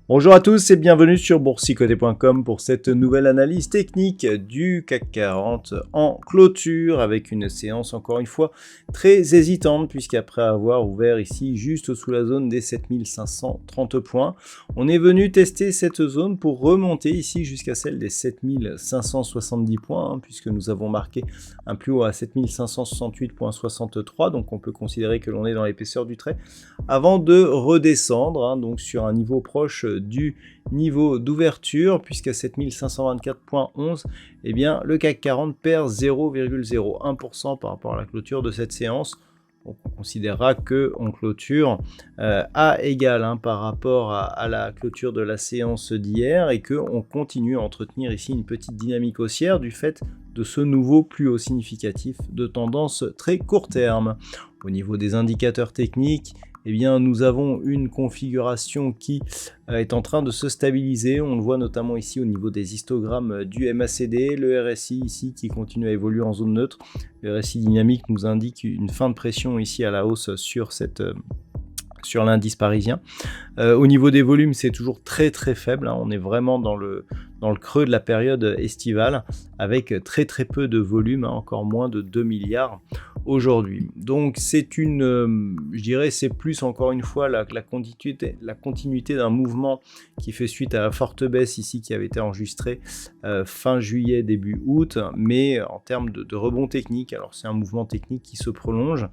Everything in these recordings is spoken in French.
Bonjour à tous et bienvenue sur boursicoté.com pour cette nouvelle analyse technique du CAC 40 en clôture avec une séance encore une fois très hésitante puisqu'après avoir ouvert ici juste sous la zone des 7530 points, on est venu tester cette zone pour remonter ici jusqu'à celle des 7570 points puisque nous avons marqué un plus haut à 7568,63, donc on peut considérer que l'on est dans l'épaisseur du trait avant de redescendre donc sur un niveau proche du niveau d'ouverture puisqu'à 7524,11 eh bien le CAC 40 perd 0,01% par rapport à la clôture de cette séance. Donc on considérera qu'on clôture à égal par rapport à la clôture de la séance d'hier et qu'on continue à entretenir ici une petite dynamique haussière du fait de ce nouveau plus haut significatif de tendance très court terme. Au niveau des indicateurs techniques, eh bien, nous avons une configuration qui est en train de se stabiliser. On le voit notamment ici au niveau des histogrammes du MACD, le RSI ici qui continue à évoluer en zone neutre. Le RSI dynamique nous indique une fin de pression ici à la hausse sur l'indice parisien. Au niveau des volumes, c'est toujours très faible. On est vraiment dans le creux de la période estivale avec très peu de volume, encore moins de 2 milliards aujourd'hui. Donc c'est je dirais, c'est plus encore une fois la continuité d'un mouvement qui fait suite à la forte baisse ici qui avait été enregistrée fin juillet, début août, mais en termes de rebond technique, alors c'est un mouvement technique qui se prolonge.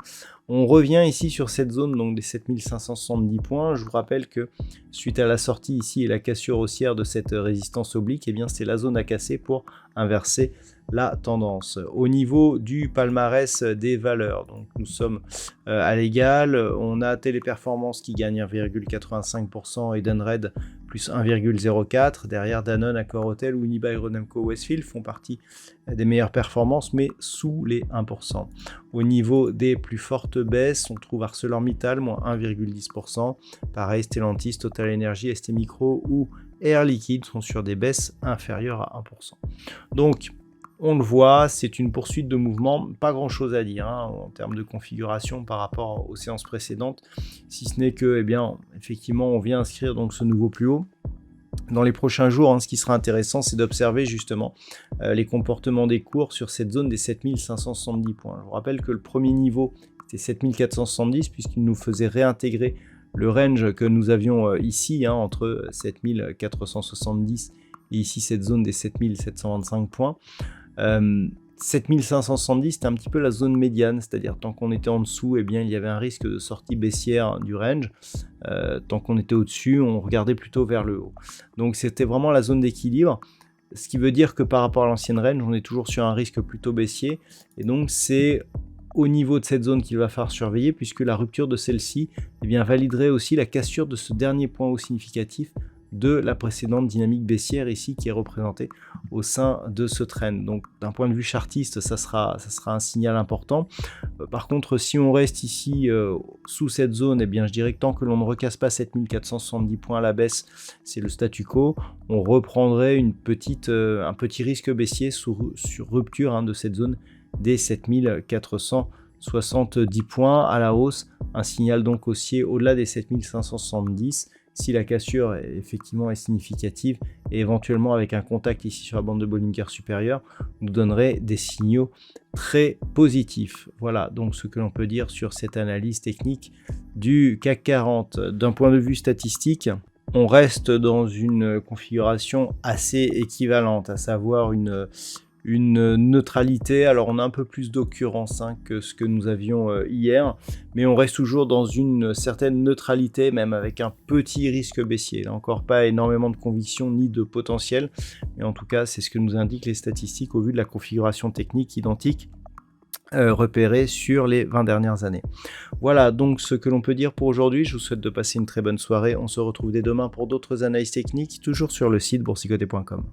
On revient ici sur cette zone donc des 7570 points. Je vous rappelle que suite à la sortie ici et la cassure haussière de cette résistance oblique, eh bien c'est la zone à casser pour inverser la tendance. Au niveau du palmarès des valeurs, donc nous sommes à l'égal. On a Téléperformance qui gagne 1,85% et Edenred plus 1,04. Derrière Danone, Accor Hotel, Unibail-Rodamco, Westfield font partie des meilleures performances, mais sous les 1%. Au niveau des plus fortes baisses, on trouve ArcelorMittal, moins 1,10%. Pareil, Stellantis, Total Energy, ST Micro ou Air Liquide sont sur des baisses inférieures à 1%. Donc, on le voit, c'est une poursuite de mouvement, pas grand chose à dire en termes de configuration par rapport aux séances précédentes, si ce n'est que, eh bien, effectivement, on vient inscrire donc ce nouveau plus haut. Dans les prochains jours, ce qui sera intéressant, c'est d'observer justement les comportements des cours sur cette zone des 7570 points. Je vous rappelle que le premier niveau, c'était 7470, puisqu'il nous faisait réintégrer le range que nous avions ici, entre 7470 et ici cette zone des 7725 points. 7570, c'était un petit peu la zone médiane, c'est-à-dire tant qu'on était en dessous, eh bien, il y avait un risque de sortie baissière du range. Tant qu'on était au-dessus, on regardait plutôt vers le haut. Donc c'était vraiment la zone d'équilibre, ce qui veut dire que par rapport à l'ancienne range, on est toujours sur un risque plutôt baissier. Et donc c'est au niveau de cette zone qu'il va falloir surveiller, puisque la rupture de celle-ci validerait aussi la cassure de ce dernier point haut significatif de la précédente dynamique baissière ici qui est représentée au sein de ce trend. Donc d'un point de vue chartiste, ça sera un signal important. Par contre, si on reste ici sous cette zone, eh bien je dirais que tant que l'on ne recasse pas 7470 points à la baisse, c'est le statu quo. On reprendrait un petit risque baissier sur rupture de cette zone des 7470 points à la hausse. Un signal donc haussier au-delà des 7570. Si la cassure effectivement est significative et éventuellement avec un contact ici sur la bande de Bollinger supérieure, nous donnerait des signaux très positifs. Voilà donc ce que l'on peut dire sur cette analyse technique du CAC 40. D'un point de vue statistique, on reste dans une configuration assez équivalente, à savoir une neutralité. Alors on a un peu plus d'occurrence que ce que nous avions hier, mais on reste toujours dans une certaine neutralité, même avec un petit risque baissier. Là encore, pas énormément de conviction ni de potentiel, mais en tout cas c'est ce que nous indiquent les statistiques au vu de la configuration technique identique repérée sur les 20 dernières années. Voilà donc ce que l'on peut dire pour aujourd'hui. Je vous souhaite de passer une très bonne soirée. On se retrouve dès demain pour d'autres analyses techniques, toujours sur le site boursicoté.com.